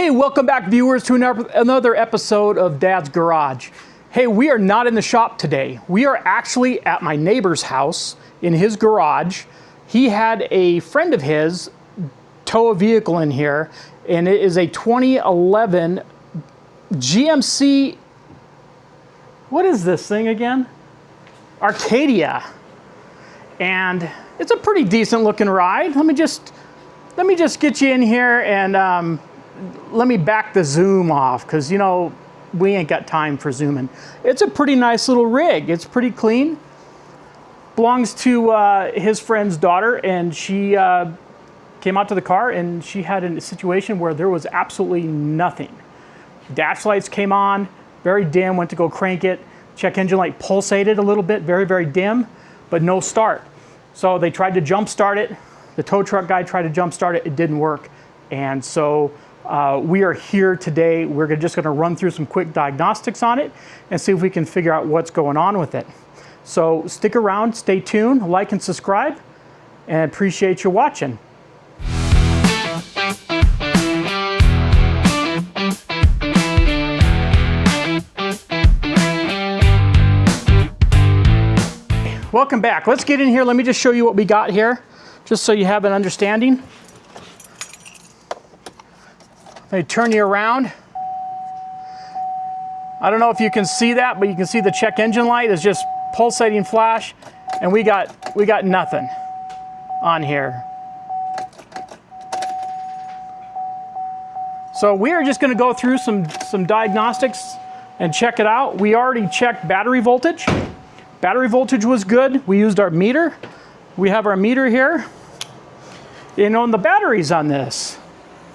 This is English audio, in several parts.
Hey, welcome back viewers to another episode of Dad's Garage. Hey, we are not in the shop today. We are actually at my neighbor's house in his garage. He had a friend of his tow a vehicle in here, and it is a 2011 GMC, what is this thing again? Acadia. And it's a pretty decent looking ride. Let me just get you in here and let me back the zoom off, because you know we ain't got time for zooming. It's a pretty nice little rig. It's pretty clean. Belongs to his friend's daughter, and she came out to the car and she had a situation where there was absolutely nothing. Dash lights came on, very dim, went to go crank it. Check engine light pulsated a little bit, very, very dim, but no start. So they tried to jump start it. The tow truck guy tried to jump start it. It didn't work. And so we are here today. We're just going to run through some quick diagnostics on it and see if we can figure out what's going on with it. So stick around, stay tuned, like and subscribe, and appreciate you watching. Welcome back. Let's get in here. Let me just show you what we got here, just so you have an understanding. Let me turn you around. I don't know if you can see that, but you can see the check engine light is just pulsating flash, and we got nothing on here. So we are just going to go through some diagnostics and check it out. We already checked battery voltage. Battery voltage was good. We used our meter. We have our meter here. And on the batteries on this,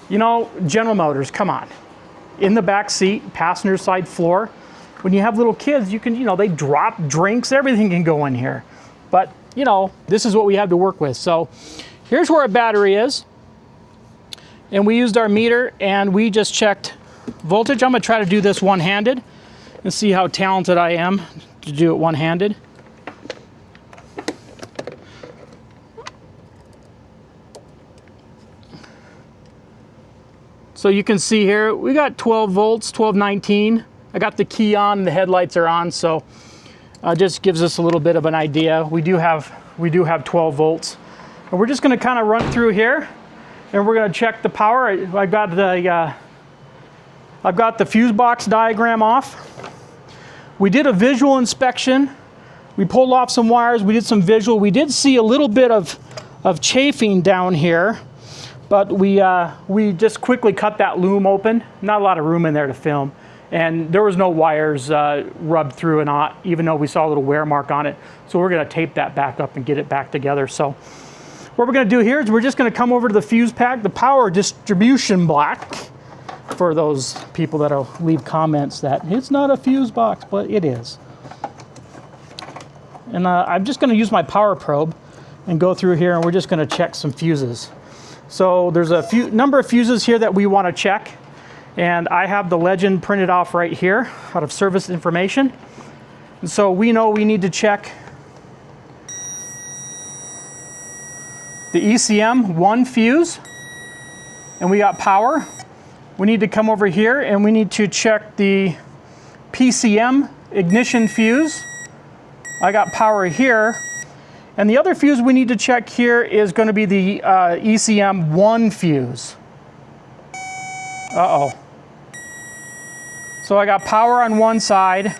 you know, General Motors, come on. In the back seat, passenger side floor. When you have little kids, you can, you know, they drop drinks, everything can go in here. But, you know, this is what we have to work with. So here's where our battery is. And we used our meter and we just checked voltage. I'm gonna try to do this one-handed and see how talented I am to do it one-handed. So you can see here, we got 12 volts, 1219. I got the key on, the headlights are on, so just gives us a little bit of an idea. We do have 12 volts. And we're just gonna kind of run through here and we're gonna check the power. I've got the fuse box diagram off. We did a visual inspection. We pulled off some wires, we did some visual. We did see a little bit of chafing down here, but we just quickly cut that loom open. Not a lot of room in there to film. And there was no wires rubbed through, and even though we saw a little wear mark on it. So we're gonna tape that back up and get it back together. So what we're gonna do here is we're just gonna come over to the fuse pack, the power distribution block, for those people that'll leave comments that it's not a fuse box, but it is. And I'm just gonna use my power probe and go through here, and we're just gonna check some fuses. So there's a number of fuses here that we want to check, and I have the legend printed off right here out of service information. And so we know we need to check the ECM 1 fuse, and we got power. We need to come over here and we need to check the PCM ignition fuse. I got power here. And the other fuse we need to check here is going to be the ECM 1 fuse. Uh-oh. So I got power on one side.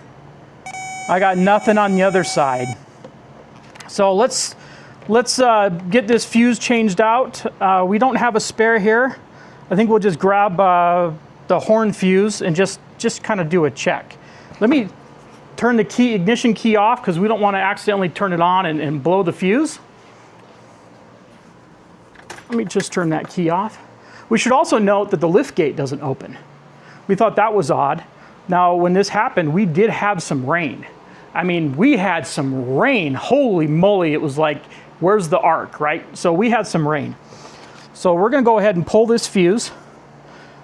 I got nothing on the other side. So let's get this fuse changed out. We don't have a spare here. I think we'll just grab the horn fuse and just kind of do a check. Let me turn the ignition key off, because we don't want to accidentally turn it on and blow the fuse. Let me just turn that key off. We should also note that the lift gate doesn't open. We thought that was odd. Now, when this happened, we did have some rain. I mean, we had some rain. Holy moly, it was like, where's the arc, right? So we had some rain. So we're gonna go ahead and pull this fuse.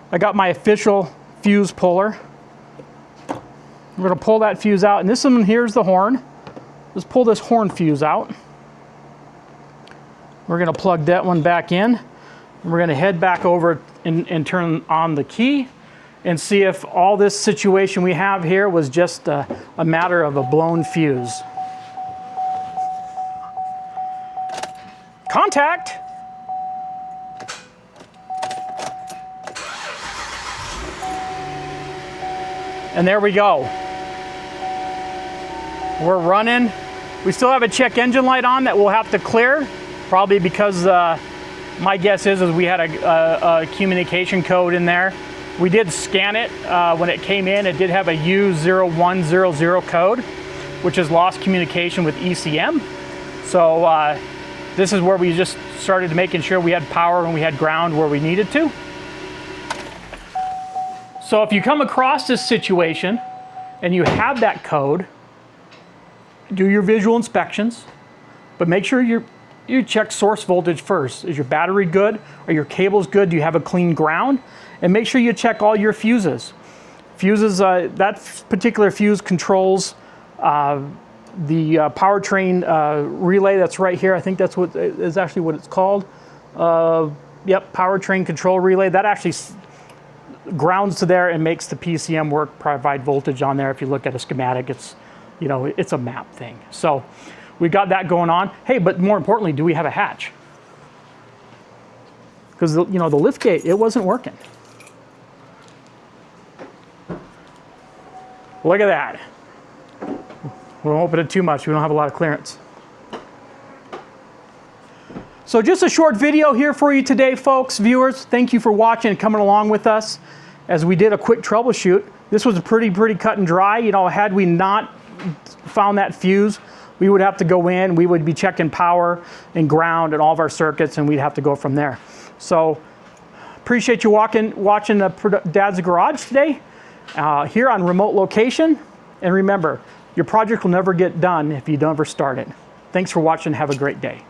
I got my official fuse puller. We're gonna pull that fuse out, and this one here's the horn. Let's pull this horn fuse out. We're gonna plug that one back in. We're going to head back over and turn on the key and see if all this situation we have here was just a matter of a blown fuse. Contact! And there we go. We're running. We still have a check engine light on that we'll have to clear, probably because my guess is we had a communication code in there. We did scan it when it came in. It did have a U0100 code, which is lost communication with ECM. So this is where we just started making sure we had power and we had ground where we needed to. So if you come across this situation and you have that code, do your visual inspections, but make sure you check source voltage first. Is your battery good? Are your cables good? Do you have a clean ground? And make sure you check all your fuses. Fuses, that particular fuse controls the powertrain relay that's right here. I think that's what is actually what it's called. Yep, powertrain control relay. That actually grounds to there and makes the PCM work, provide voltage on there. If you look at a schematic, it's, you know, it's a map thing. So we got that going on. Hey, but more importantly, do we have a hatch? Because, you know, the lift gate, it wasn't working. Look at that. We won't open it too much. We don't have a lot of clearance. So just a short video here for you today, folks, viewers. Thank you for watching and coming along with us as we did a quick troubleshoot. This was pretty cut and dry. You know, had we not found that fuse, we would have to go in, we would be checking power and ground and all of our circuits, and we'd have to go from there. So appreciate you watching Dad's Garage today here on remote location. And remember, your project will never get done if you don't ever start it. Thanks for watching. Have a great day.